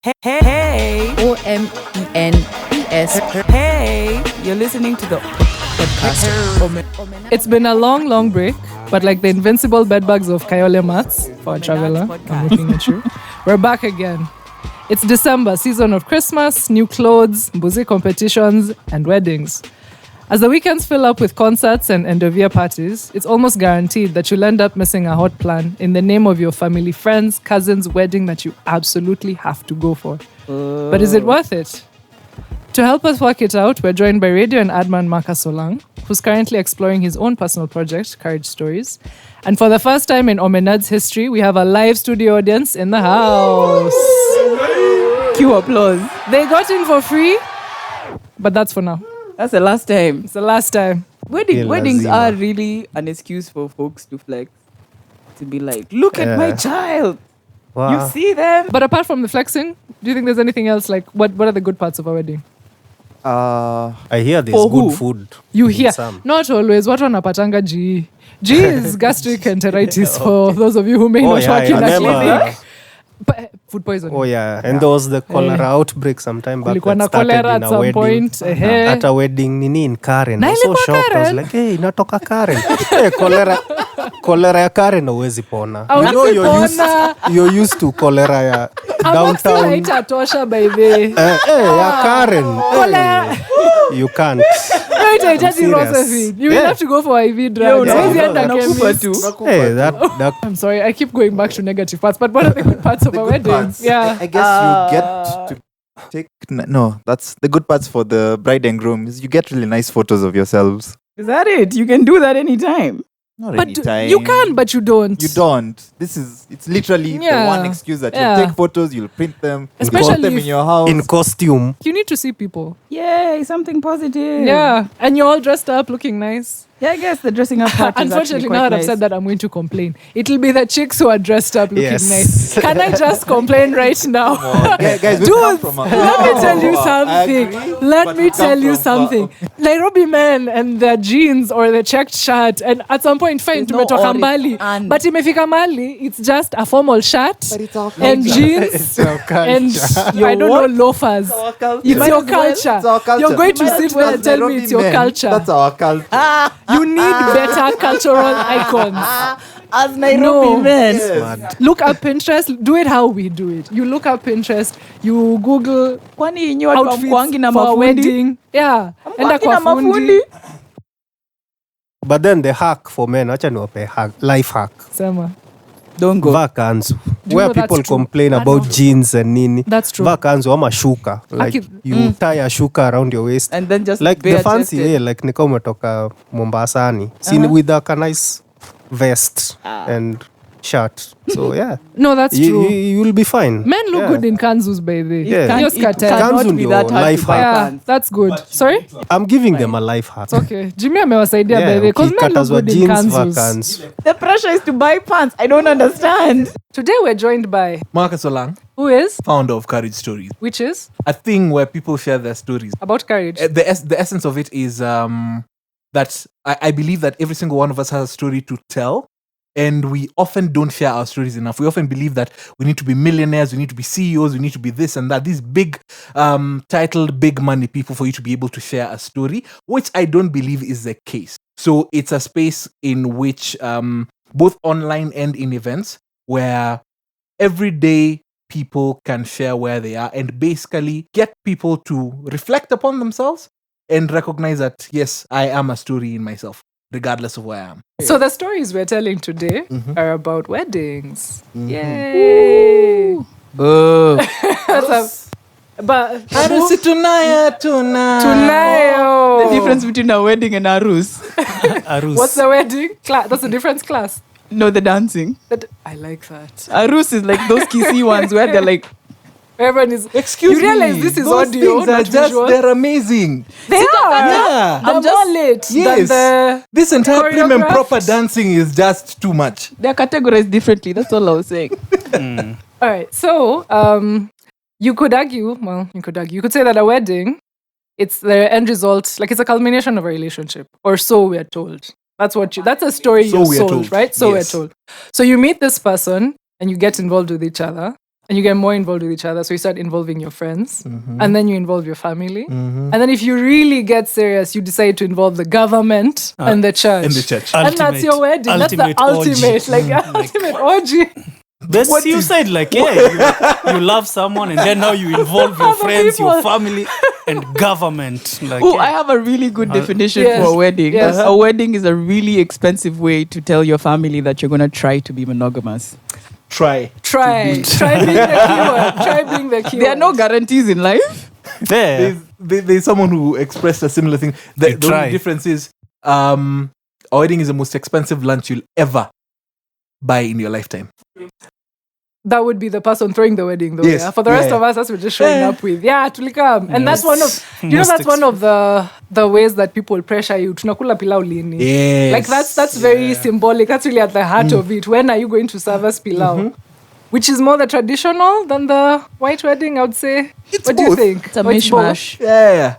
Hey, Omenerds. hey, you're listening to the podcast. It's been a long break, but like the invincible bedbugs of Kayole mats for a traveler, I'm looking at you. We're back again. It's December, season of Christmas, new clothes, mbuzi competitions, and weddings. As the weekends fill up with concerts and end-of-year parties, it's almost guaranteed that you'll end up missing a hot plan in the name of your family, friends, cousins' wedding that you absolutely have to go for. But is it worth it? To help us work it out, we're joined by radio and admin Marcus Olang, who's currently exploring his own personal project, Courage Stories. And for the first time in Omenerds history, we have a live studio audience in the house. Cue applause. They got in for free, but that's for now. That's the last time. It's the last time. Weddings are really an excuse for folks to flex. To be like, look at my child. Wow. You see them? But apart from the flexing, do you think there's anything else? Like, what are the good parts of a wedding? I hear there's For good who? food. You in hear, some. not always. What wanapatanga G? G is gastric enteritis for those of you who may not yeah, work I in a remember. clinic. But, food poisoning. Oh yeah, and there was the cholera outbreak sometime back Kulikuwa na that started cholera in at a some wedding. point. At a wedding nini in Karen. Na I was so ilikuwa shocked. I was Karen? like, hey, inatoka Karen. Hey, cholera ya Karen huwezi pona. Hauwezi pona. You're used to cholera ya downtown. Haitatosha by the Ya Karen. Cholera. You can't. No, itahitaji serious. Rosephine. You will Yeah. have to go for IV drugs. Yeah, Huwezi enda nakufa chemist. tu. Hey, that I'm sorry, I keep going back to negative parts, but what are the good parts of a wedding? Parts. Yeah. I guess you get to take. No, that's the good parts for the bride and groom. Is you get really nice photos of yourselves. Is that it? You can do that anytime. Not But anytime. you can, but you don't. You don't. It's literally the Yeah. one excuse that Yeah. you'll take photos, you'll print them, Especially put them in if- your house. in costume. You need to see people. Yay, something positive. Yeah. And you're all dressed up, looking nice. Yeah, I guess the dressing up part is Unfortunately, actually now quite that I've nice. said that, I'm going to complain. It'll be the chicks who are dressed up looking Yes. nice. Can I just complain right now? Guys, we Dudes, come from a- let me tell you I something. agree, Let but me we come tell you from far. something. Nairobi men and their jeans or the checked shirt, and at some point, fine, There's no tumetoka ori- mbali. and- But imefika mali, it's just a formal shirt and jeans and I don't know, loafers. It's Might your as well. culture. It's our culture. You're going to Might sit as well there and tell me Nairobi it's your men, culture. That's our culture. You need better cultural icons. As Nairobi No. men. Yes. Look up Pinterest. Do it how we do it. You look up Pinterest. You Google Kwani nyinyi watu outfits hamkuangi na for a mafundi? wedding. Yeah. Enda Hamkuangi na kwa fundi. mafundi? But then the hack for men, acha niwape life hack. Sema. Don't go. Vaa kanzu. you Where know that's people true? complain I about know. jeans and nini. That's true. Vaa kanzu ama shuka. Like Aki- you tie a shuka around your waist. And then just Like the bare fancy, chested. yeah, like nika umetoka Mombasani. See, with a nice vest and shirt. So yeah, No, that's you, true. you'll be fine. Men look Yeah. good in kanzus, by the way. Yeah. Can't- Your it skirt. cannot Kanzu be ndio that hard life to buy hack. Yeah, pants. that's good. Sorry? I'm giving them a life hack. It's okay. Jimmy amewasaidia by the way. Because men look ukikatazwa good in jeans, vaa kanzus. kanzu. The pressure is to buy pants. I don't understand. Today we're joined by Marcus Olang, who is? founder of Courage Stories, Which is? a thing where people share their stories. About courage. The essence of it is that I believe that every single one of us has a story to tell, and we often don't share our stories enough. We often believe that we need to be millionaires, we need to be CEOs, we need to be this and that. These big, titled, big money people for you to be able to share a story, which I don't believe is the case. So it's a space in which both online and in events where everyday people can share where they are and basically get people to reflect upon themselves and recognize that, yes, I am a story in myself, regardless of where I am. So the stories we're telling today are about weddings. Yay! That's a, but Harusi tonight. tunayo. The difference between a wedding and a ruse. Arus. What's the wedding? That's a different class. No, the dancing. I like that. A ruse is like those kissy ones where they're like, Everyone is. Excuse You realize me, this is those audio, things are not just, visual? they're amazing. They are. Yeah. I'm just late. Yes. The This entire prim and choreographed- proper dancing is just too much. they're categorized differently. That's all I was saying. All right. So, you could argue. Well, you could say that a wedding, it's the end result. Like it's a culmination of a relationship, or so we're told. That's a story So you're we are sold, told. right? So Yes. we're told. So you meet this person and you get involved with each other. and you get more involved with each other. So you start involving your friends, and then you involve your family. And then if you really get serious, you decide to involve the government and the church. In the church. And that's your wedding. That's the ultimate, ultimate orgy. What you said, like, you love someone, and then now you involve your friends, your family, and government. Like, Oh, I have a really good definition Yes. for a wedding. Yes. A wedding is a really expensive way to tell your family that you're going to try to be monogamous. Try. Try being the keyword. Try being the keyword. There are no guarantees in life. There's someone who expressed a similar thing. The try. only difference is a wedding is the most expensive lunch you'll ever buy in your lifetime. That would be the person throwing the wedding, though. Yes. Yeah? For the rest of us, that's what we're just showing up with. Yeah, tulikam. And that's one of, Most that's one of the ways that people pressure you. Tunakula pilau lini. Yes. Like that's very symbolic. That's really at the heart of it. When are you going to serve us pilau? Which is more the traditional than the white wedding, I would say. What do you both. think? It's a Or both? mishmash. Yeah.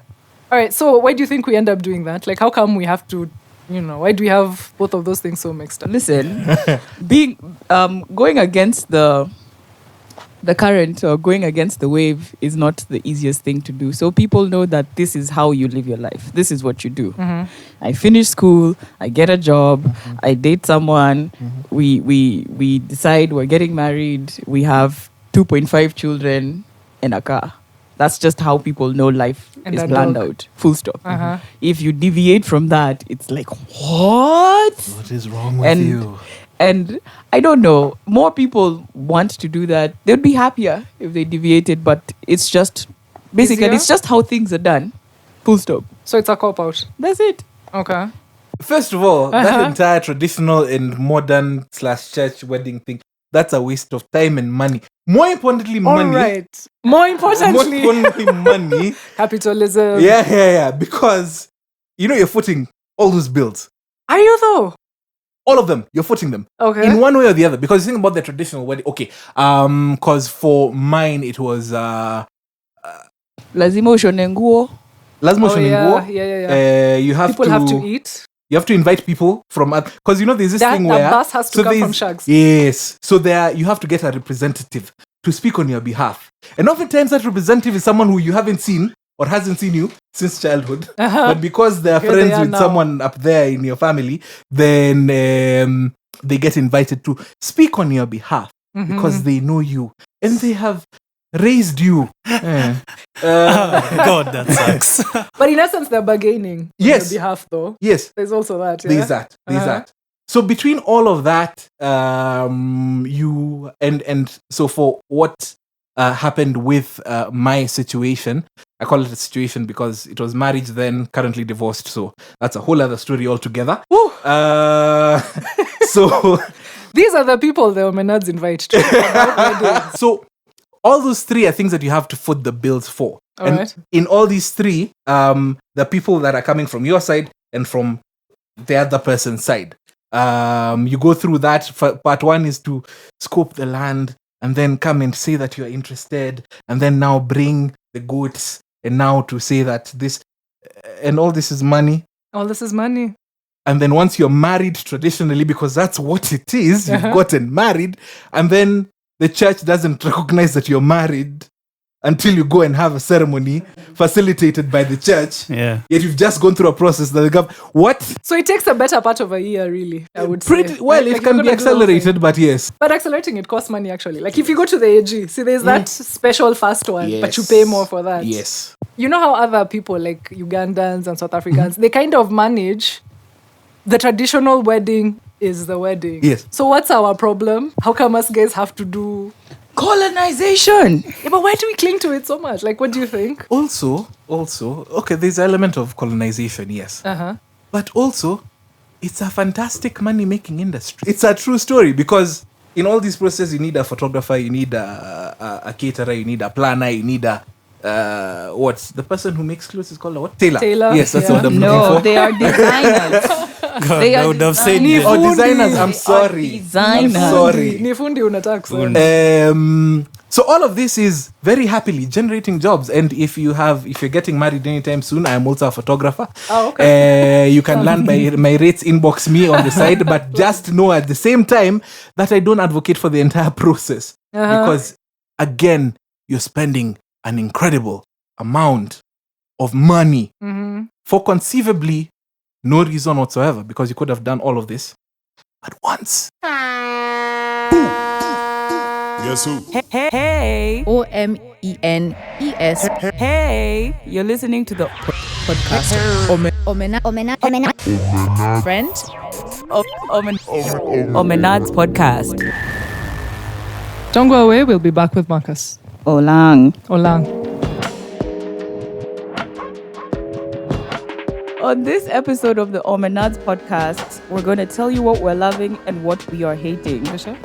All right, so why do you think we end up doing that? Like, how come we have to, why do we have both of those things so mixed up? Listen, being going against the current or going against the wave is not the easiest thing to do. So people know that this is how you live your life. This is what you do. I finish school, I get a job, I date someone, we decide we're getting married, we have 2.5 children and a car. That's just how people know life And is a planned dog. out. Full stop. Uh-huh. If you deviate from that, it's like, what? What is wrong with And- you? And I don't know, more people want to do that. They'd be happier if they deviated, but it's just, basically, Easier? it's just how things are done. Full stop. So it's a cop out. That's it. Okay. First of all, that Uh-huh. entire traditional and modern / church wedding thing, that's a waste of time and money. More importantly, All money. right. More importantly, More importantly, money. capitalism. Yeah. Because, you're footing all those bills. Are you though? All of them, you're footing them. Okay. In one way or the other. Because you think about the traditional wedding. Okay. Because for mine, it was... Lazima ushone nguo. Lazima Oh, ushone yeah, nguo. yeah. You have People to... have to eat. You have to invite people from... Because, there's this thing The where... bus has to come from there's- Shags. Yes. So you have to get a representative to speak on your behalf. And oftentimes that representative is someone who you haven't seen or hasn't seen you since childhood. But because they're Here they friends are with now. someone up there in your family, then they get invited to speak on your behalf because they know you and they have raised you. God, that sucks. But in essence, they're bargaining Yes. on your behalf, though. Yes. There's also that. Yeah? There's that. So between all of that, you and so for what happened with my situation, I call it a situation because it was marriage then, currently divorced. So that's a whole other story altogether. So These are the people the Omenerds invite to talk about weddings. so all those three are things that you have to foot the bills for. All and right. in all these three, the people that are coming from your side and from the other person's side. You go through that. Part one is to scope the land and then come and say that you're interested and then now bring the goats and now to say that this and all this is money. All this is money. And then once you're married traditionally, because that's what it is, you've gotten married, and then the church doesn't recognize that you're married until you go and have a ceremony facilitated by the church. Yeah. Yet you've just gone through a process that the government... What? So it takes a better part of a year, really, I would say. Pretty well, Like, it you're can be gonna do the whole thing. accelerated, but yes. But accelerating it costs money, actually. Like if you go to the AG, see, there's that special fast one, but you pay more for that. Yes. You know how other people like Ugandans and South Africans, they kind of manage the traditional wedding is the wedding. Yes. So what's our problem? How come us guys have to do... Colonization. Yeah, but why do we cling to it so much? Like, what do you think? Also, okay, there's an element of colonization, yes. Uh-huh. But also, it's a fantastic money-making industry. It's a true story because in all these processes, you need a photographer, you need a caterer, you need a planner, you need a what's the person who makes clothes is called a what? Tailor. Yes, that's yeah. what I'm No, looking for. they are designers. God, They I are would have said designers. that. Oh, designers. They I'm are sorry. designers. I'm sorry. Ni fundi unataka kusema. So all of this is very happily generating jobs, and if you're getting married anytime soon, I am also a photographer. Oh, okay. You can learn by my rates, inbox me on the side, but just know at the same time that I don't advocate for the entire process because again, you're spending an incredible amount of money for conceivably no reason whatsoever, because you could have done all of this at once. Guess who? Hey, OMENES. hey, you're listening to the podcast Friend. Omenerds podcast. Don't go away. We'll be back with Marcus Olang. Olang. On this episode of the Omenerds podcast, we're going to tell you what we're loving and what we are hating. Sure.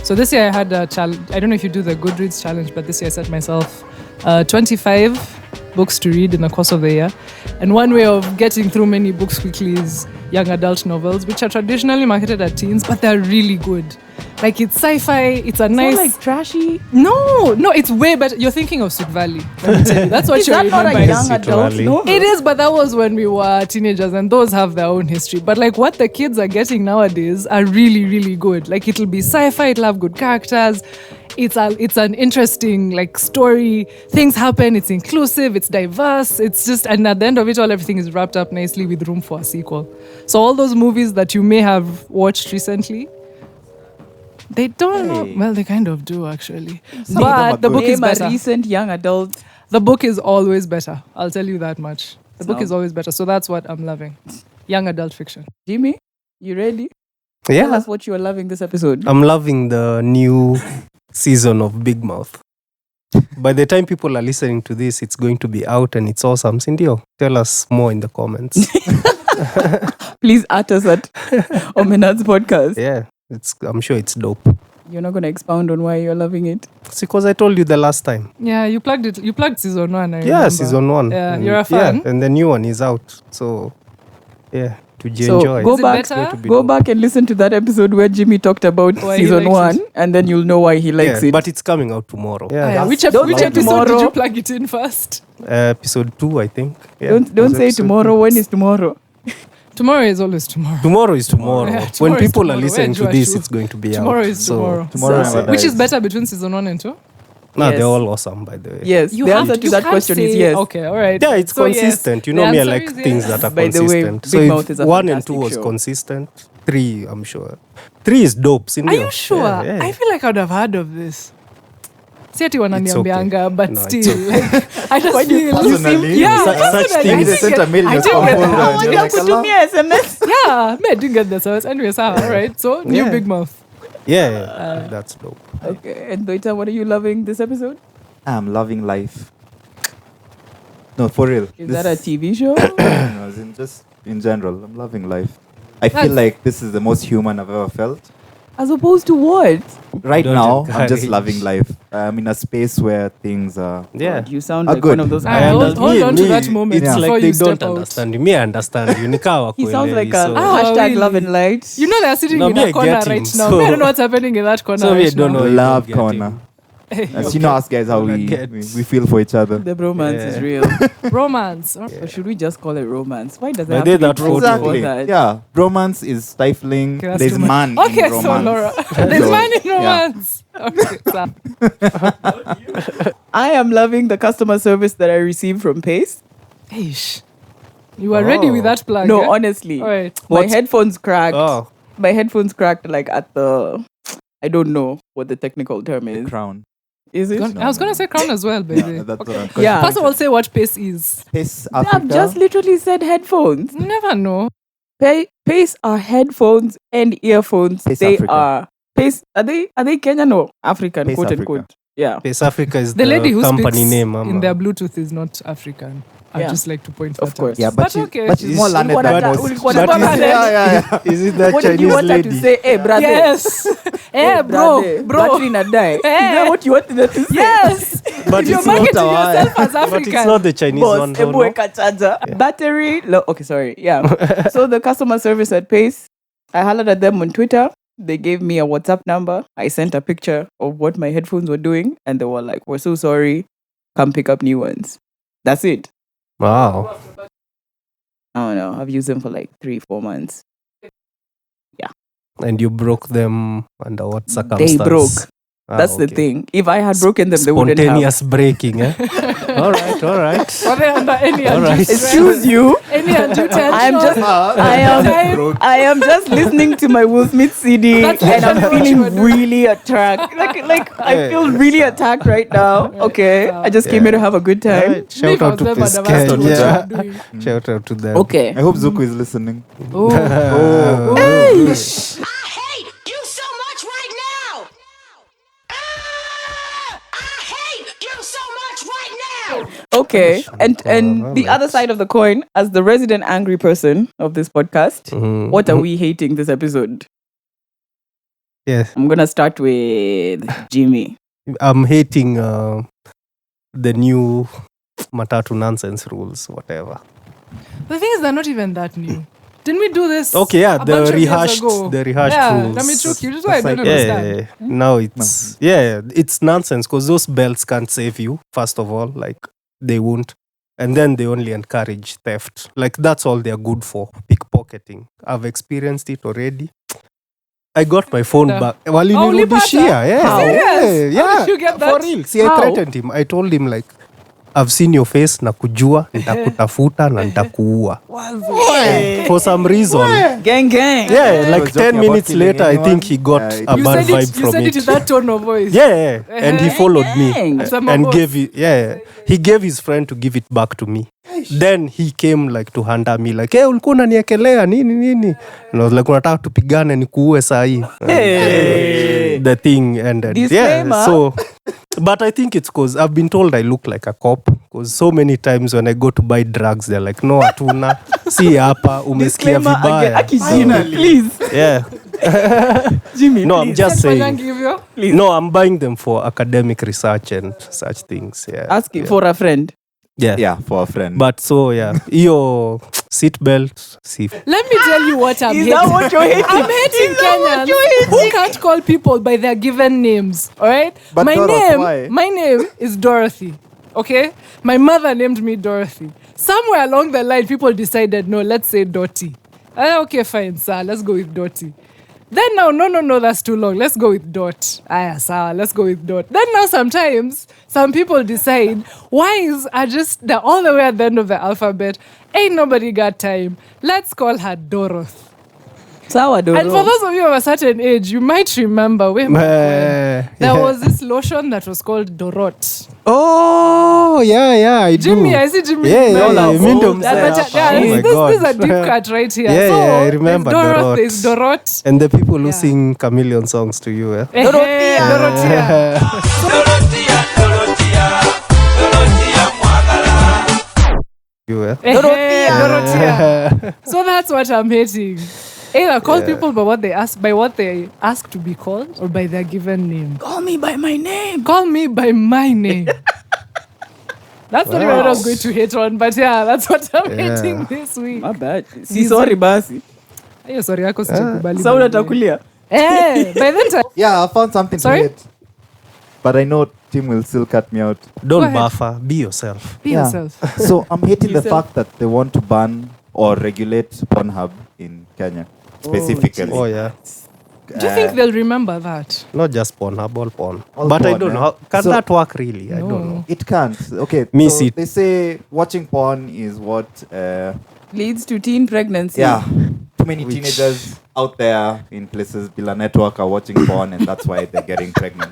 So this year I had a challenge. I don't know if you do the Goodreads challenge, but this year I set myself 25 books to read in the course of the year. And one way of getting through many books quickly is young adult novels, which are traditionally marketed at teens, but they're really good. Like, it's sci-fi, it's a nice... Not like trashy. No, it's way better. You're thinking of Sweet Valley. Let me tell you. That's what Is you're that not a remembering. young adult Valley. novel? It is, but that was when we were teenagers, and those have their own history. But like what the kids are getting nowadays are really, really good. Like, it'll be sci-fi, it'll have good characters. It's an interesting like story. Things happen. It's inclusive. It's diverse. It's just, and at the end of it all, everything is wrapped up nicely with room for a sequel. So all those movies that you may have watched recently, they don't know. Well, they kind of do actually. But the book is Name a better. recent young adult. The book is always better. I'll tell you that much. The book is always better. So that's what I'm loving. Young adult fiction. Jimmy, you ready? Tell Yeah, us what you are loving this episode. I'm loving the new season of Big Mouth. By the time people are listening to this, it's going to be out and it's awesome. Cindio, tell us more in the comments. Please at us at Omenerds podcast. Yeah, I'm sure it's dope. You're not going to expound on why you're loving it. It's because I told you the last time. Yeah, you plugged it. You plugged season 1. I Yeah, remember. season 1. Yeah, And you're a fan. Yeah, and the new one is out. So, yeah, to So enjoy. go Is it back, better? Going to be go dope. back and listen to that episode where Jimmy talked about Why he season likes 1, it. and then you'll know why he likes Yeah, it. but it's coming out tomorrow. Ah, yeah. Yeah, Which Don't say episode did tomorrow. you plug it in first? episode 2, I think. Yeah, don't was say episode tomorrow. 2. When is tomorrow? Tomorrow is always tomorrow. Tomorrow is tomorrow. Yeah, When tomorrow is people are tomorrow. listening Where to this, Joshua? it's going to be Tomorrow out. is tomorrow. Tomorrow, So- never Which is dies. better between season 1 and 2? No, Yes. they're all awesome, by the way. Yes. The answer to that can't question is say- yes. Okay, all right. Yeah, it's So yes. consistent. You The know me, I answer like is things yes. that are By the way, consistent. Big So Mouth is if a 1 and 2 fantastic was show. consistent, 3, I'm sure. 3 is dope. Are Cindy. you sure? Yeah. I feel like I would have heard of this. Si ati wananiambianga, okay. but No, it's still, like, I just feel... Personally, Yeah, such personally, things. They sent a mail in I your didn't spam get folder that. and you're like, "Allah." SMS. Yeah, me, I didn't get the service. Anyway, so, all right. So, new Yeah. Big Mouth. Yeah, that's dope. Okay. And Doita, what are you loving this episode? I'm loving life. No, for real. Is that a TV show? No, as in just in general, I'm loving life. I feel That's- like this is the most human I've ever felt. As opposed to what? Right Don't now, I'm just encourage. loving life. I'm in a space where things are. Yeah. You sound Ah, like good. one of those Ah, hold adults. on to that moment Yeah. It's before like you they don't step out. understand you. Me, I understand you. Nikawa He sounds like kuelewi, a so- hashtag really? love and light. You know they're sitting No, in me, a I corner get him, right now. so- Me, I don't know what's happening in that corner So we right don't now. know. Love you get corner. him. As you know, ask guys how we Get- we feel for each other. The bromance is Yeah. real. Romance. Or Or should we just call it romance? Why does it I have did to be that bro photo. before Exactly. that? Yeah. Romance is stifling. Okay, that's There's too much. man Okay, in so romance. Laura. There's So, man in yeah. romance. Okay, so. I am loving the customer service that I received from Pace. Eish. You are ready with that plug? No, eh? honestly. All right. My What's- headphones cracked. Oh, My headphones cracked like at the... I don't know what the technical term The is. crown. Is it? I was going to say crown as well, baby. Yeah, that's what I'm Yeah. First of all, say what pace is. Pace I've Africa. just literally said headphones. You never know. Pace are headphones and earphones. Pace They Africa. are... Pace... Are they Kenyan or African, Pace quote Africa. unquote? Yeah. Pace Africa is The lady who company speaks name. in their Bluetooth is not African. I Yeah. just like to point Of that course. out. Yeah, But okay. but she's more Is- learned What than are most. what But are is it- Yeah. Is it that What did you Chinese want her to lady? say? Hey, brother. Yes. Eh, bro. Brother. Bro. Battery na die. Is Eh. that what you wanted her to say? Yes. But If you're it's not marketing our- yourself as But it's African. not the Chinese Boss, one. though, ebu no? eka charger. Battery. Okay, sorry. Yeah. So the customer service at Pace, I hollered at them on Twitter. They gave me a WhatsApp number. I sent a picture of what my headphones were doing, and they were like, "We're so sorry. Come pick up new ones." That's it. Wow. I don't know. I've used them for like 3-4 months. And you broke them under what They circumstance? broke. That's the okay. thing. If I had broken them, they wouldn't have. Spontaneous breaking, eh? All right. Were they under any All right. undue stress? Excuse you. Any undue tension? I am just listening to my Will Smith CD That's and I'm literally what you feeling were doing. really attacked. Like I feel really attacked right now. Okay, I just came here to have a good time. Right. Shout If I out was to them, I'd have Pesquet. asked you what you Yeah. were doing. Shout out to them. Okay. I hope Zuko is listening. Oh. I hate you so much right now. I hate you so much right now. Okay, and all the other right. side of the coin, as the resident angry person of this podcast, Mhm. what are we hating this episode? Yeah, I'm gonna start with Jimmy. I'm hating the new matatu nonsense rules, whatever. The thing is, they're not even that new. Didn't we do this? Okay, yeah, a bunch of years rehashed ago? yeah, rules. Let me choke you. Just why I That's don't like- understand. Now it's nonsense because those belts can't save you. First of all, like they won't, and then they only encourage theft. Like that's all they're good for, pickpocketing. I've experienced it already. I got my phone Yeah. back. Walinirudishia, yeah, How? Serious? yeah, How did you get for that? real. See, I How? threatened him. I told him like, I've seen your face, nakujua, nitakutafuta na nitakuua. For some reason. Gang. Yeah, He like was 10 joking about minutes killing later, I anyone. think he got Yeah, a You bad said vibe it. You from said it in that tone of voice. Yeah, and he followed me Gang. Some and of gave it. Yeah, he gave his friend to give it back to me. Then he came like to hand me like, hey, ulikuwa unaniekelea nini? And I was like, unataka tupigane nikuue saa hii. The thing ended. Yeah, Disclaimer. so but I think it's because I've been told I look like a cop because so many times when I go to buy drugs they're like, no, hatuna, si hapa, umesikia Disclaimer again. vibaya. Aki Jimmy, please. Yeah. Jimmy, No, I'm please. just saying. Fanyangi hivyo? No, I'm buying them for academic research and such things. Yeah. Asking yeah. for a friend. Yeah. Yeah, for a friend. But so yeah, your seatbelt. See, Let me tell you what I'm Is hating. that what you're hating? I'm hating Kenyans who can't call people by their given names. All right. But Dorothy, why? My name is Dorothy. Okay. My mother named me Dorothy. Somewhere along the line, people decided, no, let's say Dotty. Okay, fine, sir. Let's go with Dotty. Then now, no, that's too long. Let's go with Dot. Sir, let's go with Dot. Then now, sometimes some people decide Y's are just they're all the way at the end of the alphabet. Ain't nobody got time. Let's call her Doroth. Sourdough. And for those of you of a certain age, you might remember way back when there yeah. was this lotion that was called Dorot. Oh yeah, I Jimmy, do. I see Jimmy. Yeah, No, yeah, no. yeah. Mindom That- say that- hapa. Oh my this is a God. deep cut right here. Yeah, so, yeah, I remember there's Dorot, Dorot. there's Dorot. And the people who Yeah. sing chameleon songs to you, eh? Dorothea. You, eh? Dorothea. So that's what I'm hating. Either call people by what they ask to be called or by their given name. Call me by my name. Call me by my name. That's not even what I was going to hate on, but yeah, that's what I'm Yeah. hating this week. My bad. Si sorry basi. Hiyo sorry yako sitakubali. Sasa unatakulia. By then time. yeah, I found something Sorry? to hate. But I know Tim will still cut me out. Don't ahead. buffer. Be yourself. Be Yeah. yourself. So I'm hating the Yourself. fact that they want to ban or regulate Pornhub in Kenya specifically. Oh yeah. Do you think they'll remember that? Not just Pornhub, all porn. All But I porn, don't eh? know. How, can So- that work really? I don't know. It can't. Okay. Miss so it. They say watching porn is what Leads to teen pregnancy. yeah. Too many Which- teenagers out there in places below network are watching porn and that's why they're getting pregnant.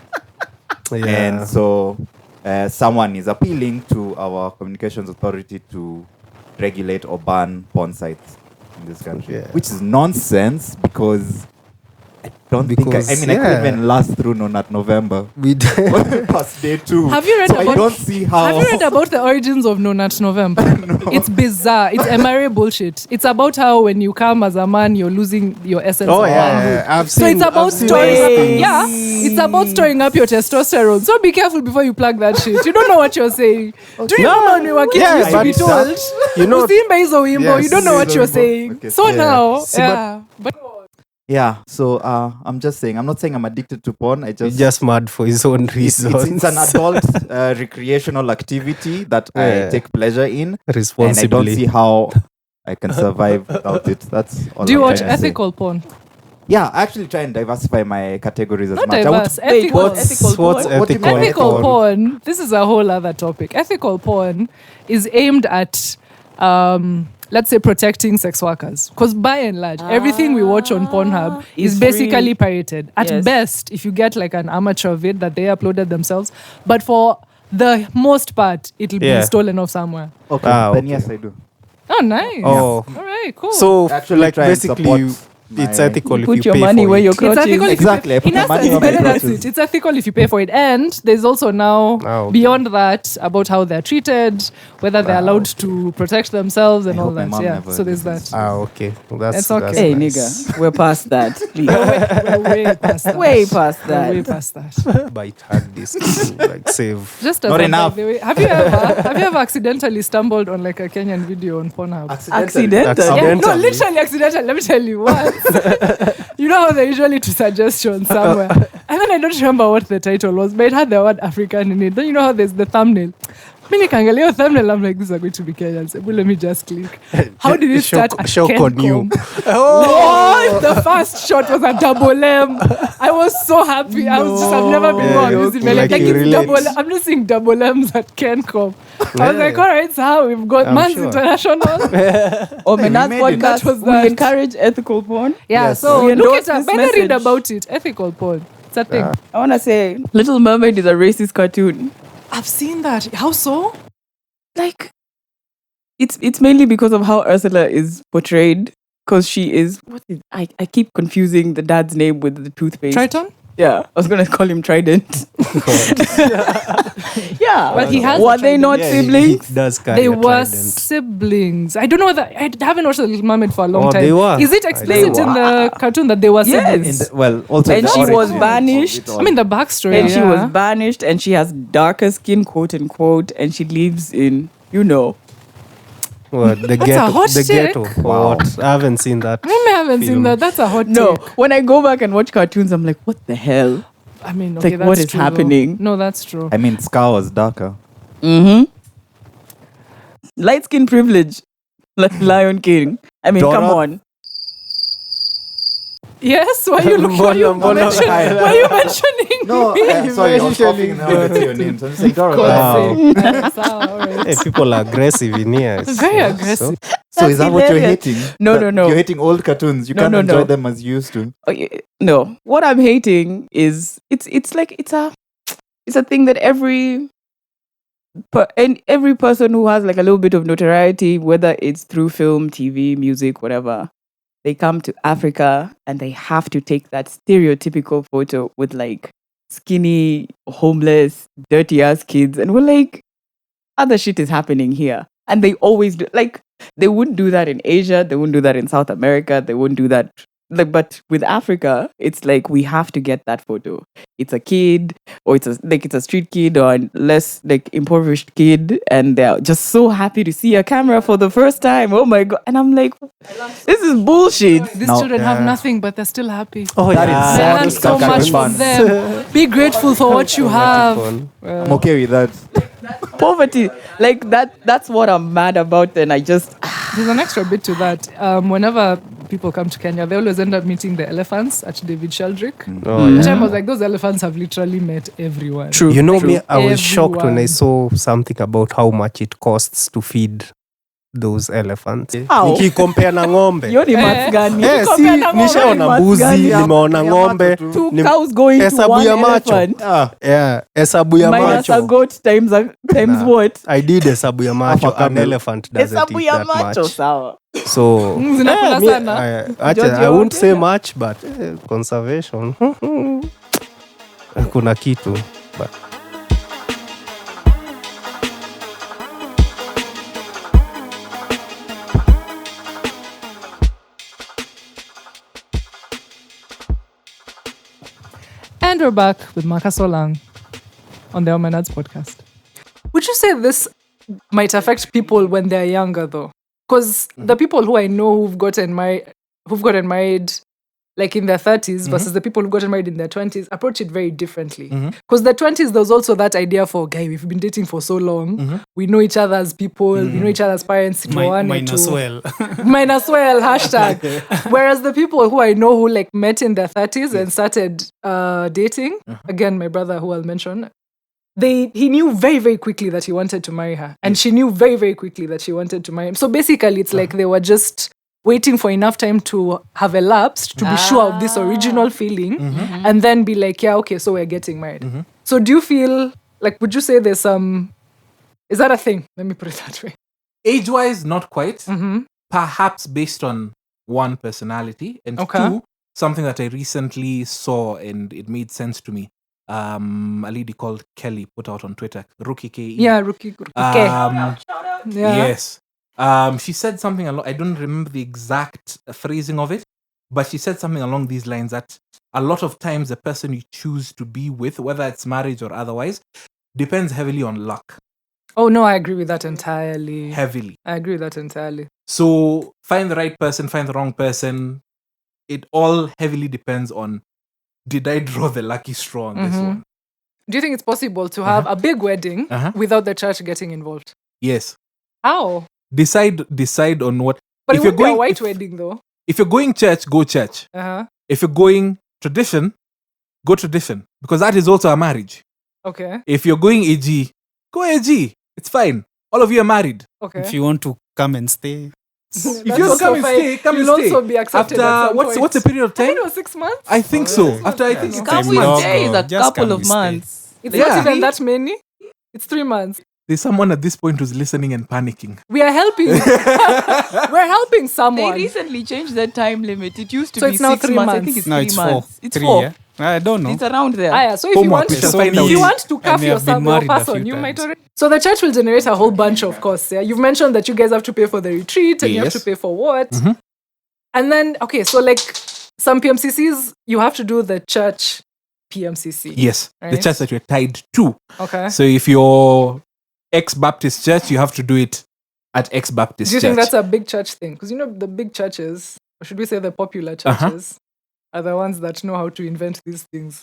Yeah. And so someone is appealing to our communications authority to regulate or ban porn sites in this country, Yeah. which is nonsense because I don't Because, I couldn't yeah. even last through not November we past day 2. Have you read so I about- don't see how. Have you read about the origins of No Nut November? It's bizarre. It's MRA bullshit. It's about how when you come as a man, you're losing your essence Oh of manhood. yeah, I've So seen. it's about I've seen storing those up, things. yeah, it's about storing up your testosterone. So be careful before you plug that shit. You don't know what you're saying. Do you remember when we were kids, Yeah, we used to be but told, you know- Usiimbe hizo wimbo, Yes, you don't know what hizo you're wimbo. saying. Okay, So yeah. now, See, yeah. But Yeah, so I'm just saying, I'm not saying I'm addicted to porn. I He's just just mad for his own it's reasons. an adult recreational activity that Yeah. I take pleasure in, and I don't Responsibly. see how I can survive without it. That's all. do you I'm watch trying to say. ethical porn? Yeah, I actually try and diversify my categories as Not much. I want diverse, to- ethical. What's What do you mean ethical? Ethical porn. This is a whole other topic. Ethical porn is aimed at, let's say, protecting sex workers. Because by and large, everything we watch on Pornhub is Is basically free. pirated. At Yes. best, if you get like an amateur vid that they uploaded themselves, but for the most part, it'll be Yeah. stolen off somewhere. Okay, Ah, then okay. yes, I do. Oh, nice. Oh, All right, cool. so Actually like try and basically, support it's my- ethical if Put you your pay money for where it. your it's crotch ethical is. if you Exactly, I put in my essence, money on my better that's crotches. it. It's ethical if you pay for it. And there's also now, Ah, okay. beyond that, about how they're treated, whether they're allowed to protect themselves and I all hope my that. mom Yeah, never so there's that. listens. Okay, that's It's okay. that's Hey, nice. nigga, we're past that. Please. We're way past that. Way past We're way that. past that. Bite hard disk to like save. Just as Not a enough. by the way, have you ever accidentally stumbled on like a Kenyan video on Pornhub? Accidental. Yeah, no, Accidentally. literally accidental. Let me tell you once. You know how they usually to suggestions somewhere. And then I don't remember what the title was, but it had the word African in it. Don't you know how there's the thumbnail? Me nikaangalia hiyo thumbnail, I'm like, these are going to be Kenyans. But let me just click. How did it start? At Shock on you. Kencom. What? The first shot was a double M. I was so happy. I've never been Yeah, more you amused in my like life. Like you it's relate. double. I'm just seeing double M's at Kencom. I was Yeah. like, all right, so how we've got I'm Man's sure. International. Omenerds made it. podcast. That was We that. encourage ethical porn. Yeah, Yes. so We look endorse it up. this Better read message. about it. Ethical porn. It's a thing. I want to say Little Mermaid is a racist cartoon. I've seen that. How so? Like, it's mainly because of how Ursula is portrayed. Because she is, I keep confusing the dad's name with the toothpaste. Triton? Yeah, I was going to call him Trident. Yeah. But he has Were a they trident. not Yeah, siblings? He does carry They a were trident. siblings. I don't know whether I haven't watched The Little Mermaid for a long Oh, time. they were. Is it They explicit in were. the cartoon that they were Yes. siblings? Well, also And the she was origins banished. of it all. I mean the backstory. And she yeah. was banished and she has darker skin, quote unquote, and she lives in, Well, the That's a ghetto. hot The chick. ghetto. Or what? I haven't seen that. I haven't seen film. that. That's a hot No, take. when I go back and watch cartoons, I'm like, what the hell? I mean, It's okay, like, that's what is true, though. happening? No, that's true. I mean, Scar was darker. Mm-hmm. Light skin privilege. Like Lion King. I mean, come Dora? on. Yes, why you looking? Why you mentioning? Why you mentioning? No, me? sorry, I was coughing now that your name. So I'm just saying, Dora. Wow. Yes, all right. Hey, people are aggressive in here. Very So- aggressive. So is that what you're hilarious. hating? No, That no, no. You're hating old cartoons. You No, can't no, enjoy no. them as you used to. Okay, no, what I'm hating is it's like it's a thing that every person who has like a little bit of notoriety, whether it's through film, TV, music, whatever, they come to Africa and they have to take that stereotypical photo with like skinny, homeless, dirty ass kids, and we're like, other shit is happening here, and they always do. Like, they wouldn't do that in Asia, they wouldn't do that in South America, they wouldn't do that. Like, but with Africa, it's like we have to get that photo. It's a kid, or it's a street kid, or a less like impoverished kid, and they're just so happy to see a camera for the first time. Oh my god! And I'm like, this is bullshit. These Now- children have Yeah. nothing, but they're still happy. Oh, That yeah. is They sad. learn Those so can much be from fun. them. Be grateful for what you have. I'm okay with that. Poverty, like that's what I'm mad about, and I just There's an extra bit to that. Whenever people come to Kenya, they always end up meeting the elephants at David Sheldrick. Oh, The yeah. time I was like, those elephants have literally met everyone. True. You know me, I was shocked when I Everyone. saw something about how much it costs to feed those elephants. How? Nikikompare na ng'ombe. Hiyo ni maths gani? Eh, si Compare na ng'ombe, nishaona maths mbuzi, gani? nimeona ng'ombe. Two Ni- cows going to hesabu one ya macho. elephant. Yeah, hesabu ya Minus a macho. goat times Nah. what? I did hesabu ya macho. Half a An camel. elephant doesn't Hesabu eat ya that macho, much. sawa. So, Zinakula me, sana. I won't say much, but conservation. Kuna kitu. But And we're back with Marcus Olang on the Omenerds podcast. Would you say this might affect people when they're younger, though? Because the people who I know who've gotten married like in their 30s versus the people who got married in their 20s approach it very differently. Because the 20s, there's also that idea for, guy, we've been dating for so long. We know each other as people. We know each other's parents. Mine as well. Mine as well, hashtag. Whereas the people who I know who like met in their 30s and started dating, again, my brother who I'll mention, he knew very, very quickly that he wanted to marry her. And she knew very, very quickly that she wanted to marry him. So basically, it's like they were just waiting for enough time to have elapsed to be sure of this original feeling and then be like, yeah, okay, so we're getting married. So do you feel, like, would you say there's some, is that a thing? Let me put it that way. Age-wise, not quite. Perhaps based on one, personality, and two, something that I recently saw and it made sense to me. A lady called Kelly put out on Twitter, Rookie KE. Yeah, Rookie. Yes. She said something I don't remember the exact phrasing of it, but she said something along these lines that a lot of times the person you choose to be with, whether it's marriage or otherwise, depends heavily on luck. Oh, no, I agree with that entirely. Heavily. I agree with that entirely. So find the right person, find the wrong person. It all heavily depends on, did I draw the lucky straw on this one? Do you think it's possible to have a big wedding without the church getting involved? Yes. How? Decide on what. But if it you're would be a going, white wedding, though. If you're going church, go church. If you're going tradition, go tradition. Because that is also a marriage. Okay. If you're going AG, go AG. It's fine. All of you are married. Okay. If you want to come and stay. If you want to come and stay, come and You'll stay. also be accepted After, what's the period of I time? think it was 6 months. I think so. After I think it's Come 6 we months. stay is a Just couple come of we stay. months. It's Yeah. not even that many. It's 3 months. There's someone at this point who's listening and panicking. We are helping. We're helping They someone. recently changed the time limit. It used to So be it's now 6 3 months. I months. think it's No, 3 it's months. 4. It's 3, 4. yeah? I don't know. It's around there. So if Homework, you we shall So find me- out. you want to cuff I may have been yourself or married a pass few on, you times. might already. So the church will generate a whole bunch of costs. Yeah, you've mentioned that you guys have to pay for the retreat and you have Yes. to pay for what, and then okay, so like some PMCCs, you have to do the church PMCC. Yes. The Right. church that you're tied to. Okay. So if you're ex-Baptist church, you have to do it at ex-Baptist Do you church. think that's a big church thing? Because you know the big churches, or should we say the popular churches, are the ones that know how to invent these things.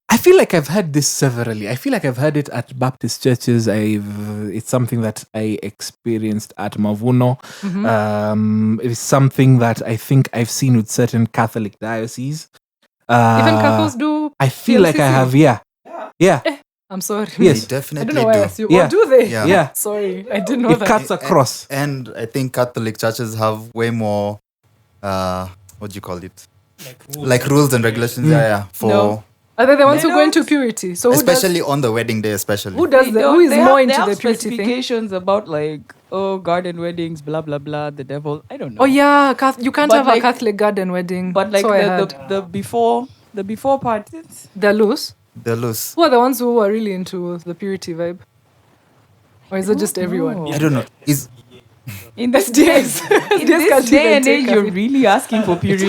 I feel like I've heard this severally. I feel like I've heard it at Baptist churches. It's something that I experienced at Mavuno. It's something that I think I've seen with certain Catholic dioceses. Even Catholics do. I feel like I PLCC. have, yeah. I'm sorry. Yes. They I definitely don't know why I do. assume. Yeah. Oh, do they? Yeah. Yeah. Sorry, I didn't know It that. cuts across. And I think Catholic churches have way more, what do you call it? Like rules and regulations. Yeah. For No. Are they the ones They who go into don't. purity? So especially on the wedding day, especially. who does They the, don't- who is they more have- they into have the purity thing? specifications about like garden weddings, blah blah blah, the devil. I don't know. Oh yeah, you can't But have like- a Catholic garden wedding. But like So I heard. the before part, They're loose. They're loose. Who are the ones who are really into the purity vibe? Or is it just everyone? I don't know. Is in this SDS. in this can't day even and take age, a you're bit. really asking for purity.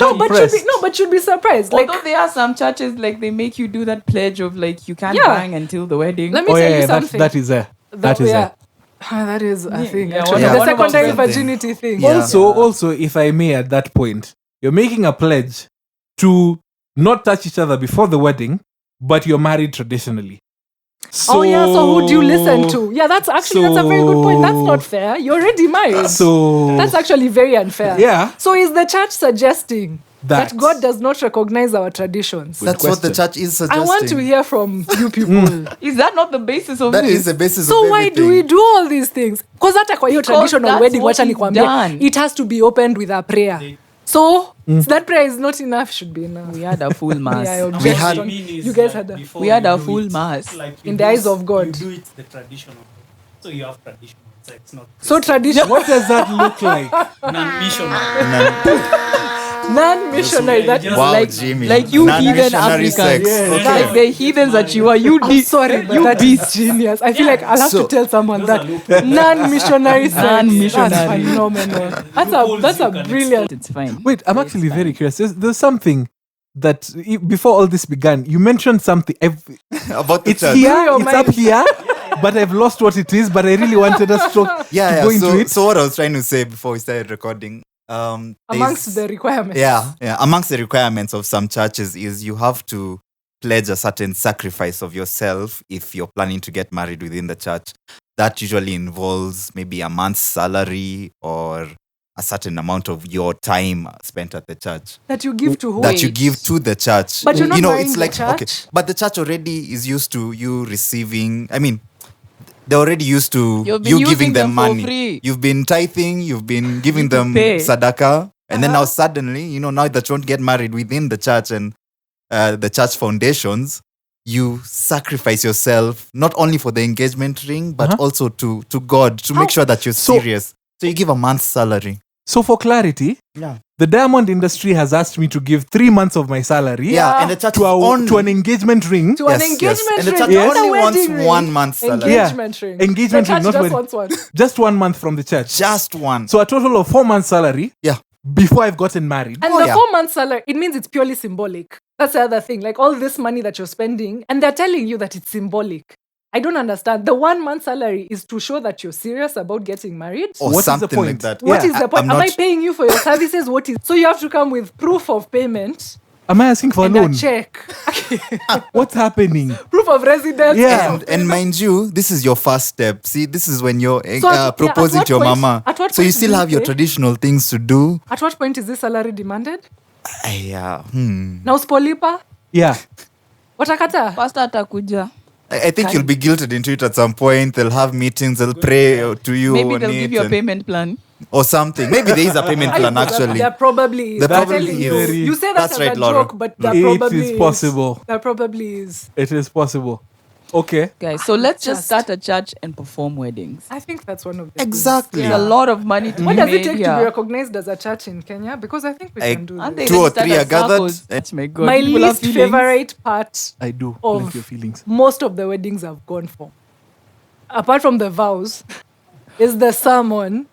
But you'd be surprised. Like, Although there are some churches like they make you do that pledge of like you can't Yeah. bang until the wedding. let me tell you that, something. that is there. That is there. That is a thing. yeah, Actually. one The of secondary them. virginity thing. Yeah. Also, if I may, at that point, you're making a pledge to not touch each other before the wedding, but you're married traditionally. So who do you listen to? Yeah, that's a very good point. That's not fair. You're already married. So That's actually very unfair. Yeah. So is the church suggesting that That- God does not recognize our traditions? that's what the church is I suggesting. want to hear from you people. Is that not the basis of That this? is the basis So of why do we do all these things? Because hata kwa hiyo Because traditional that's wedding, what wacha is nikwambie, done. it has to be opened with a prayer. So that prayer is not enough, should be enough. We had a full mass. Yeah, I object. We had- You guys had a, We had a full mass. in the eyes of God. You do it the traditional. So you have traditional sex, not So tradition, what does that look like? non-missionary. non-missionary. That is Wow, like Jimmy. like you heathen Non-missionary Africans. sex. Okay. Like the heathens that you are. You I'm beast. sorry, but You that beast. is genius. I feel like I'll have to So- tell someone that non-missionary sex. Non-missionary. That's phenomenal. That's a brilliant. It's fine. Wait, I'm actually very curious. There's something that before all this began, you mentioned something. About the It's church. here, your it's mind. up here, but I've lost what it is. But I really wanted us to Yeah, go yeah. into So, it. so what I was trying to say before we started recording Amongst the requirements. amongst the requirements of some churches is you have to pledge a certain sacrifice of yourself if you're planning to get married within the church. That usually involves maybe a month's salary or a certain amount of your time spent at the church. That you give to who? That you give to the church. But you're not buying it's the like church? okay, but the church already is used to you receiving. I mean, they're already used to You've been you giving using them them for money. free. You've been tithing. You've been giving them pay. sadaka, and then now suddenly, now that you want to get married within the church and the church foundations, you sacrifice yourself not only for the engagement ring but also to God to make sure that you're serious. So you give a month's salary. So for clarity, the diamond industry has asked me to give 3 months of my salary And the church to an engagement ring. To an engagement And the ring. church not a only wants wedding ring. 1 month's salary. Engagement ring. Engagement the ring, church not just wedding. wants one. Just 1 month from the church. Just one. So a total of 4 months salary. Yeah. Before I've gotten married. And the 4 months salary, it means it's purely symbolic. That's the other thing. Like all this money that you're spending, and they're telling you that it's symbolic. I don't understand. The 1 month salary is to show that you're serious about getting married. Or What is the something like point? that. What is the point? I'm Am I not- paying you for your services? So you have to come with proof of payment Am I asking for a and loan? a check. What's happening? Proof of residence. Yeah. And mind you, this is your first step. See, this is when you're So at proposing what to your point- mama. at what So you point still do you have your pay? traditional things to do. At what point is this salary demanded? Now, Now spolipa? Yeah. Watakata? Pastor atakuja. I think you'll be guilted into it at some point. They'll have meetings. They'll pray to you Maybe on they'll it give you a and- payment plan. or something. Maybe there is a payment plan actually. There probably is. There I'm probably telling is. you. You say that That's as right, a Laura. joke, but there It probably is possible. There probably is. It is possible. Okay. Guys, so let's just Just- start a church and perform weddings. I think that's one of the Exactly. things. There's a lot of money to What be does it made take to here. be recognized as a church in Kenya? Because I think we I- can do Aren't this. they 2 or registered 3 are as gathered. circles? My God, My people have least feelings. favorite part I do Of- like your feelings. most of the weddings I've gone for, apart from the vows, is the sermon.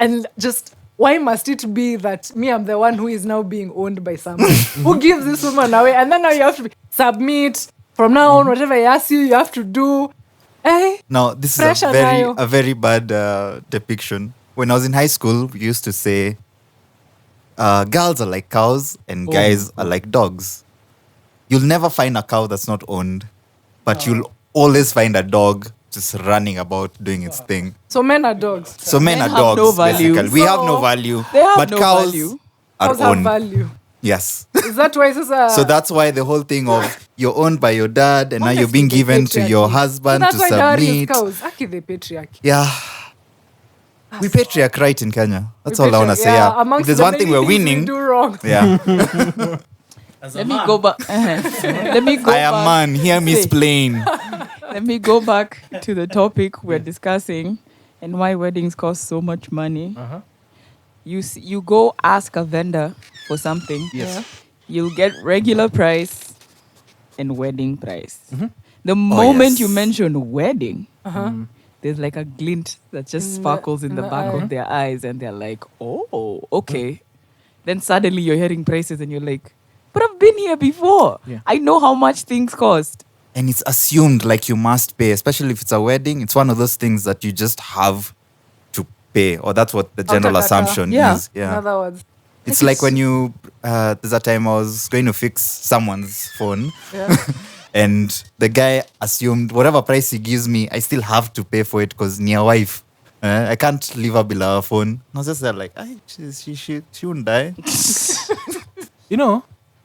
And just why must it be that me, I'm the one who is now being owned by someone who gives this woman away? And then now you have to submit. From now on, whatever I ask you, you have to do. Now, this is Pressure a nayo. very bad depiction. When I was in high school, we used to say, girls are like cows and guys are like dogs. You'll never find a cow that's not owned, but you'll always find a dog just running about doing its thing. So men are dogs. So men are have dogs, no value. basically. We have no So value, They have but no cows value. are Cows have owned. value. Yes. Is that why So that's why the whole thing of you're owned by your dad and now you're being Honestly, the given to your patriarchy. husband that's to why dowry is submit. cows. Aki the patriarchy. Yeah. We patriarch right in Kenya. That's We all I want to patriarch- say. Yeah. If amongst there's the one thing many we're things we winning. do wrong. Yeah. Let me go back. Let me go I am back. man. Hear me Say. explain. Let me go back to the topic we're discussing and why weddings cost so much money. You go ask a vendor for something. Yes. You'll get regular price and wedding price. The moment yes. you mention wedding, there's like a glint that just sparkles in the back eye. of their eyes, and they're like, "Oh, okay." Then suddenly you're hearing prices, and you're like, "But I've been here before. Yeah. I know how much things cost." And it's assumed like you must pay, especially if it's a wedding. It's one of those things that you just have to pay, or that's what the general Auto-data. assumption Yeah. is. In Yeah. other words. It's like when you, there's a time I was going to fix someone's phone. Yeah. And the guy assumed whatever price he gives me, I still have to pay for it because near wife. I can't leave her below her phone. I was just there like, she won't die. You know,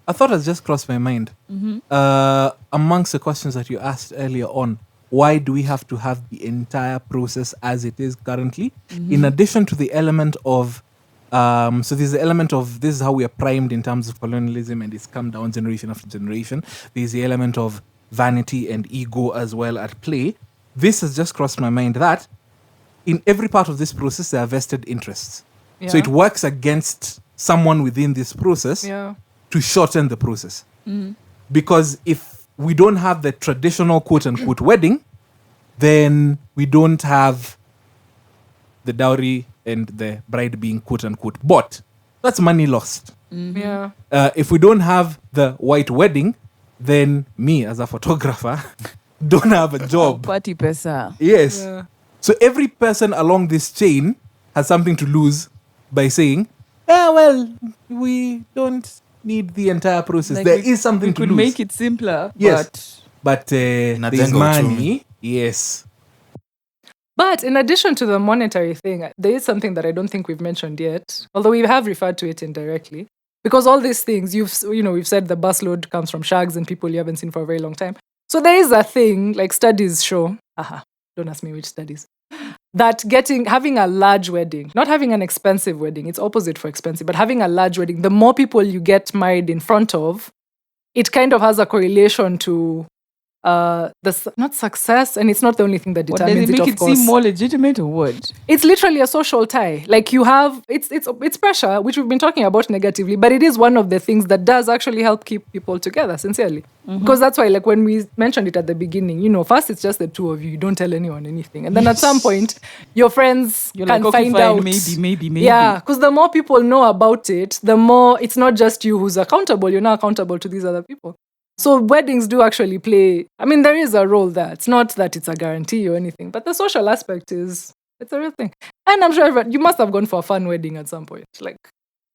a thought has just crossed my mind. Amongst the questions that you asked earlier on, why do we have to have the entire process as it is currently? In addition to the element of, so there's the element of this is how we are primed in terms of colonialism and it's come down generation after generation. There's the element of vanity and ego as well at play. This has just crossed my mind that in every part of this process, there are vested interests. So Yeah. it works against someone within this process Yeah. to shorten the process. Because if we don't have the traditional quote unquote wedding, then we don't have the dowry and the bride being quote unquote bought. That's money lost. Yeah. If we don't have the white wedding, then me as a photographer don't have a job. Party pesa. Yes. Yeah. So every person along this chain has something to lose by saying, Yeah, well, we don't need the entire process. Like There is something we to could lose. make it simpler. Yes. But Inajenga there's uchumi. money. Yes. But in addition to the monetary thing, there is something that I don't think we've mentioned yet, although we have referred to it indirectly. Because all these things, we've said the busload comes from shags and people you haven't seen for a very long time. So there is a thing, like studies show, don't ask me which studies, that having a large wedding, not having an expensive wedding, it's opposite for expensive, but having a large wedding, the more people you get married in front of, it kind of has a correlation to not success, and it's not the only thing that What, does determines it make of it course. seem more legitimate or what? It's literally a social tie. Like you have, it's pressure, which we've been talking about negatively, but it is one of the things that does actually help keep people together, sincerely. Because that's why, like when we mentioned it at the beginning, first it's just the two of you. You don't tell anyone anything, and then at some point, your friends You're can like, okay, find fine, out. maybe. Yeah, because the more people know about it, the more it's not just you who's accountable. You're now accountable to these other people. So weddings do actually play, there is a role there. It's not that it's a guarantee or anything, but the social aspect it's a real thing. And I'm sure you must have gone for a fun wedding at some point. Like,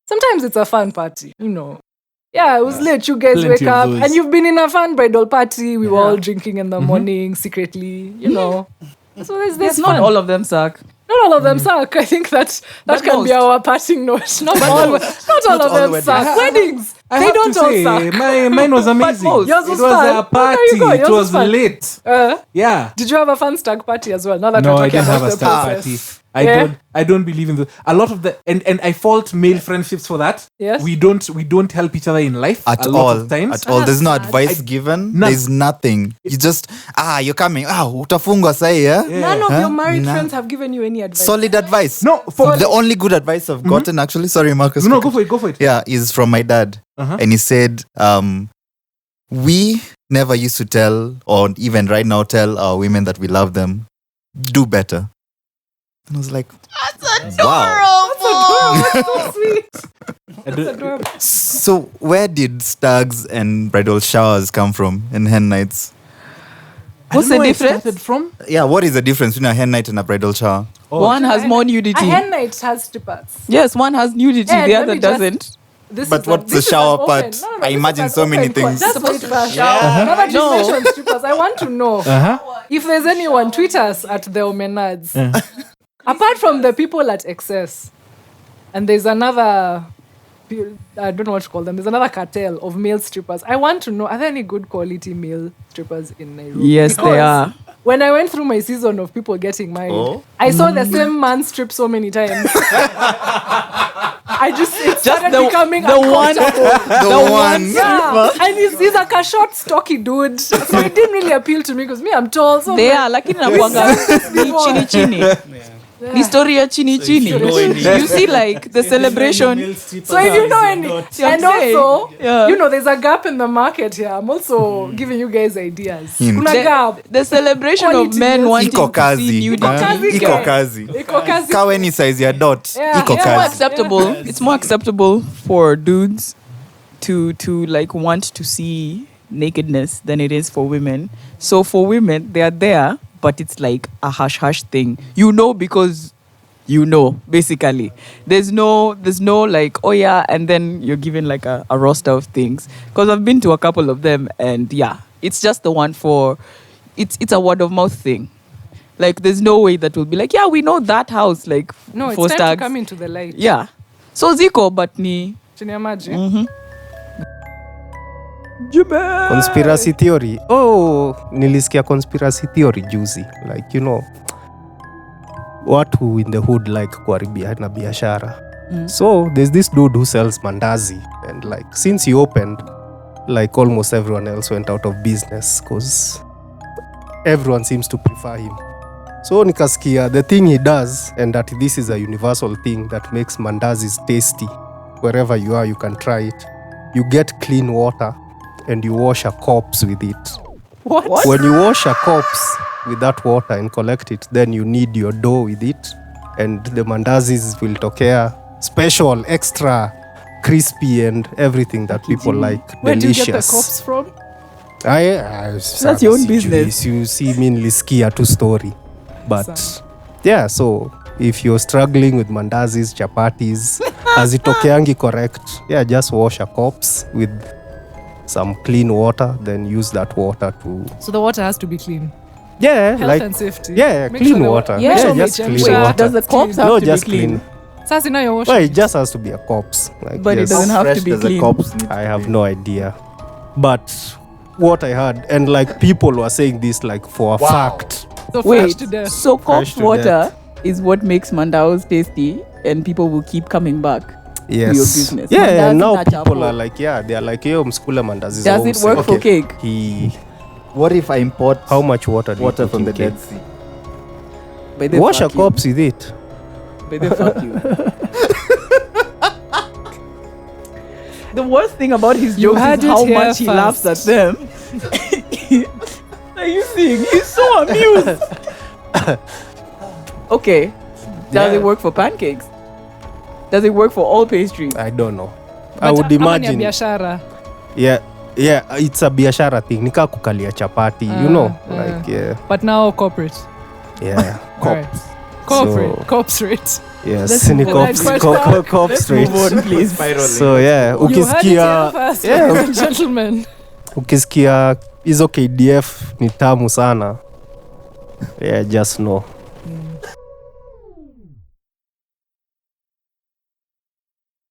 sometimes it's a fun party, Yeah, it was late. You guys Plenty wake of up those. and you've been in a fun bridal party. We were all drinking in the morning secretly, So there's Yes, fun. not all of them suck. Not all of them suck. I think that But can be most. our parting note. Not all of them suck. Weddings, I they have don't to all say, suck. mine was amazing. most. Yours It was was fun. a Oh, there party. you go. It Yours was was fun. late. Yeah. Did you have a fun stag party as well? Now that No, we're I talking didn't have about a the stag process. party. Yeah. I don't believe in a lot of the and I fault male friendships for that. Yes. We don't help each other in life At a lot all. of times. At all. There's no Sad. advice given. None. There's nothing. You just, you're coming. Utafungwa sai, yeah? None of Huh? your married Nah. friends have given you any advice. Solid advice. No, for The only good advice I've gotten, actually, sorry, Marcus. no, go for it. Yeah, is from my dad. Uh-huh. And he said, we never used to tell, or even right now tell our women that we love them, do better. And I was like, wow. That's so sweet. I That's don't- adorable. So where did stags and bridal showers come from and hen nights? I What's don't know the where it difference? started from? Yeah, what is the difference between a hen night and a bridal shower? One has more A nudity. hen night has strippers. Yes, one has nudity, And the let other me just- doesn't. But what's the shower part? I this imagine is so an many open things. Just wait for a shower. Now that you No. mentioned strippers, I want to know if there's anyone, tweet us at the Omenerds. Apart from the people at Excess, and there's another, I don't know what to call them, there's another cartel of male strippers. I want to know, are there any good quality male strippers in Nairobi? Yes, Because they are. when I went through my season of people getting married, Oh. I saw the same man strip so many times. It started the- becoming the one- uncomfortable. The one. Yeah, and he's like a short, stocky dude. So it didn't really appeal to me because me, I'm tall. So They I'm are, lakini nakuanga ni chini. Ni story ya chini. You see, like, the celebration. So if you know any, I'm and saying, also, yeah. there's a gap in the market here. I'm also giving you guys ideas. Hint. Kuna gap. The celebration of Quality men males. wanting Iko to see kazi. nudity. kazi. Iko kazi. Iko kazi. Kawe ni size ya dot. Yeah. Iko Yeah. More kazi. acceptable. It's more acceptable for dudes to like want to see nakedness than it is for women. So for women, they are there, but it's like a hush thing. Because basically. There's no like, oh yeah, and then you're given like a roster of things. Because I've been to a couple of them, and yeah, it's just the one for, it's a word of mouth thing. Like, there's no way that will be like, yeah, we know that house, like, No, for it's time stags. to come into the light. Yeah. So ziko, but ni. Can you imagine? Conspiracy theory. Oh, nilisikia conspiracy theory juzi. Like, watu in the hood like kuharibiana biashara. So there's this dude who sells mandazi, and like since he opened, like almost everyone else went out of business because everyone seems to prefer him. So nikasikia the thing he does, and that this is a universal thing that makes mandazis tasty. Wherever you are, you can try it. You get clean water and you wash a corpse with it. What? When you wash a corpse with that water and collect it, then you knead your dough with it, and the mandazis will tokea special, extra crispy, and everything that people like. Where do you get the delicious. cops from? That's your own business. You see, me nilisikia tu story, but yeah. So if you're struggling with mandazis, chapatis, Hazitokeangi correct. Yeah, just wash a corpse with some clean water, then use that water to So the water has to be clean. yeah, Health like and safety. yeah, Make clean sure the water. Yeah, make sure just make clean sure- water. Does the corpse have No, to just be clean? Sasa now you're washing. Well, it just has to be a corpse. Like, But it yes. doesn't have Fresh to be does a clean. corpse need to I have be? no idea. But what I heard, and like people were saying this like for a fact. So fresh Wait, to death. so corpse Fresh to water is what makes mandaos tasty, and people will keep coming back. Yes. your business. Yeah, Mandazi and now na people chapo. are like, yeah, they're like, yo, mskula mandazi. Does it work for cake? What if I import How much water do you water put from in the cake? Dead Sea? But they Wash a fuck you. corpse with it. But they fuck you. The worst thing about his You jokes had is it how here much he laughs at first. them. Are you seeing? He's so amused. Okay. Does it work for pancakes? Does it work for all pastries? I don't know. I But would ama ni ya imagine. biashara. Yeah, it's a biashara thing. Nika kukalia chapati, you know, like yeah, But now corporate. yeah. Alright. Corporate. So- corporate. Yes, Let's ni move on. cop straight. Move on, please. So yeah, You heard it here ukisikia first, yeah. ladies and gentlemen. ukisikia hizo KDF ni tamu sana. Yeah, just know.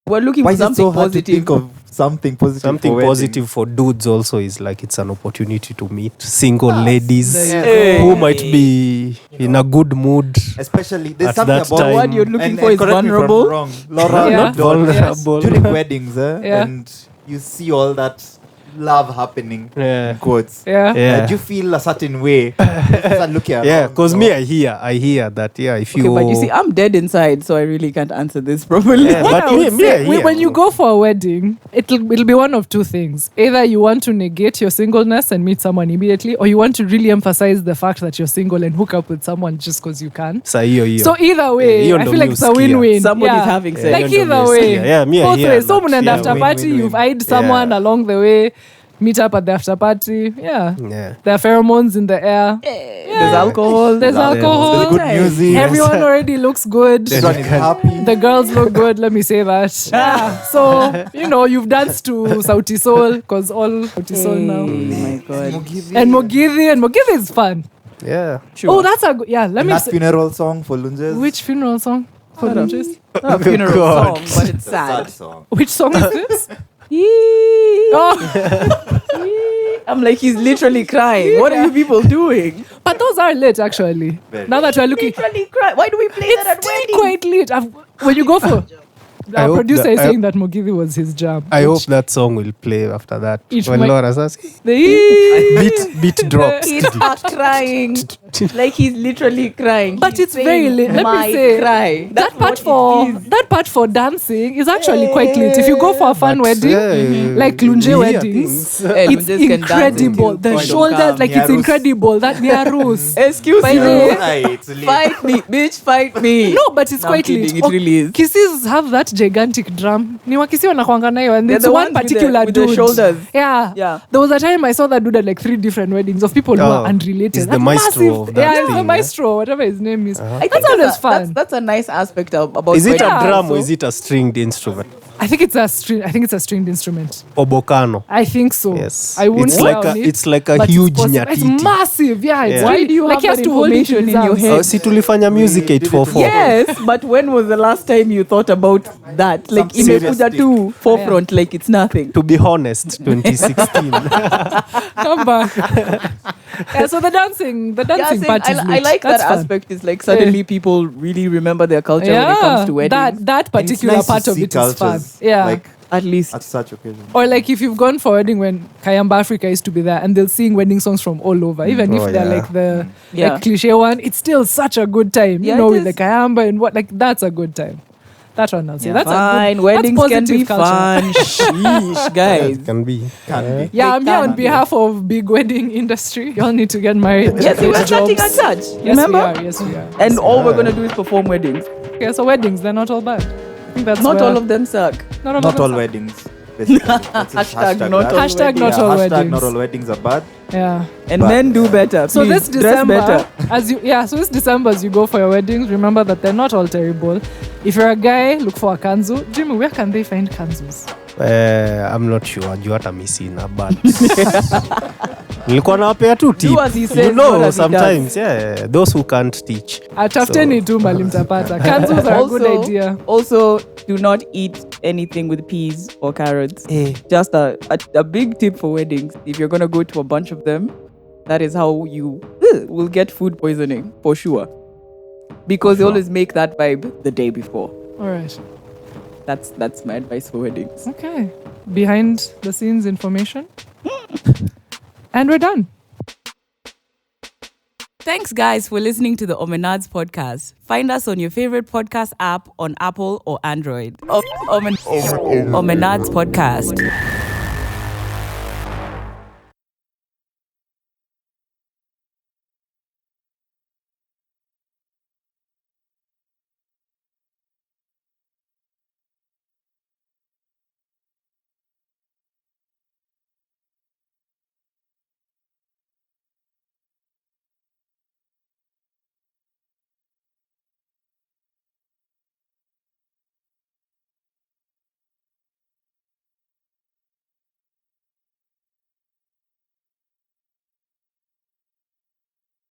We're looking Why for is it something so hard to positive. think of something positive? Something for weddings? positive for dudes also is like it's an opportunity to meet single ladies there you who go. might be in a good mood. Especially there's At something that about time. What you're looking and for is correct me if I'm vulnerable. wrong. Laura, Yeah. Not vulnerable. during weddings, Yeah. and you see all that love happening. Yeah. In quotes. Yeah. Yeah. Do you feel a certain way? Start looking around, Yeah, because so- me, I hear that. Yeah, if Okay, you. but you see, I'm dead inside, so I really can't answer this properly. Yeah, What but I would me, I say, hear. when you go for a wedding, it'll be one of two things. Either you want to negate your singleness and meet someone immediately, or you want to really emphasize the fact that you're single and hook up with someone just because you can. Sa hiyo. So either way, hiyo I ndo feel like mi it's a husikia. win-win. Somebody's Yeah. having sex. Like hiyo ndo either mi way, husikia. Yeah, me, I both hear ways. So that. mnaenda Yeah, after win, party, win, you've win. eyed someone Yeah. along the way, meet up at the after party. Yeah. Yeah. There are pheromones in the air. There's alcohol. There's alcohol. There's good music. Everyone already looks good. Everyone is happy. The girls look good, let me say that. Yeah. So, you've danced to Sauti Sol, because all Sauti Sol now. Oh my God. And Mogithi is fun. Yeah. Sure. Oh, that's a good, yeah, let And me that say. funeral song for Lunges. Which funeral song? For Lunges? Not a funeral God. song, but it's sad. song. Which song is this? Yee. Oh, I'm like, he's literally crying. What are you people doing? but those are lit, actually. Very Now that we're looking, Literally crying. Why do we play that at it's still weddings? quite lit. When you go for, I our hope producer that- is I- saying that Mogithi was his jam. I hope that song will play after that. Each When mic- Laura says The beat drops. He's crying. Like he's literally crying. But He's it's very saying, lit. Let me "My say, cry. That's that part for dancing is actually quite lit. If you go for a fun wedding, like Lunje weddings, it's incredible. The shoulders, like it's Niarus. incredible. That Niarus. Excuse By me. the way, It's lit. Fight me, bitch, fight me. No, but it's No, I'm quite kidding, lit. it really is. Kisses have that gigantic drum. Ni wakisi wanakuanga nayo, and They're it's the one ones with the- particular with the dude. shoulders. Yeah. Yeah. There was a time I saw that dude at like 3 different weddings of people who Oh, are unrelated. he's the That's maestro massive. of that Yeah, he's thing, the yeah? maestro, whatever his name is. I think That's always fun. That's a nice aspect about Is it weddings. a drum or also. is it a stringed instrument? I think it's a stringed instrument. Obokano. I think so. Yes. I wouldn't It's like swear on it, it's like a but huge it's possible. It's nyatiti. massive. Yeah. It's Yeah. really, Why do you like have he has that to hold it information in in your his head? arms. Si tulifanya music did it 844. Yes, but when was the last time you thought about that? Like Some serious imekuja thing. tu forefront, like it's nothing. To be honest, 2016. Come back. Yeah, so the dancing Yeah, part is I lit. like That's that fun. aspect. Is like suddenly people really remember their culture when it comes to weddings. that And it's particular nice to part of see it is fun. cultures, Yeah. Like At least. at such occasions. Or like if you've gone for a wedding when Kayamba Africa used to be there and they'll sing wedding songs from all over, even if Oh, they're yeah. like the Yeah. like cliche one, it's still such a good time. Yeah, with it the is. Kayamba and what, like that's a good time. That one I'll say. That's Fine, a good, weddings that's can be positive culture. fun. Sheesh, guys. It can be. Can be. Yeah, They I'm here on can be. behalf of big wedding industry. Y'all need to get married. Yes, we were get starting a jobs. church. Yes, Remember? we are. Yes, we are. And all we're gonna do is perform weddings. Okay, so weddings, they're not all bad. I think that's Not where- all of them suck. Not all weddings. Basically. That's it. Hashtag not that. all Hashtag not Yeah, all hashtag weddings. not all weddings are bad. Yeah. And men do better. So Please, this dress December, better. so this December as you go for your weddings, remember that they're not all terrible. If you're a guy, look for a kanzu. Jimmy, where can they find kanzus? I'm not sure. Juu hata mi sina, but nilikuwa nawapea tu tip. Do as he says, You know, not as he sometimes, yeah, those who can't teach. Atafuteni tu mali mtapata. Kanzus are a good idea. Also, do not eat anything with peas or carrots. Just a big tip for weddings. If you're going to go to a bunch of them, that is how you will get food poisoning for sure. Because they always make that vibe the day before. All right. That's my advice for weddings. Okay. Behind the scenes information. And we're done. Thanks, guys, for listening to the Omenerds podcast. Find us on your favorite podcast app on Apple or Android. Omenerds podcast.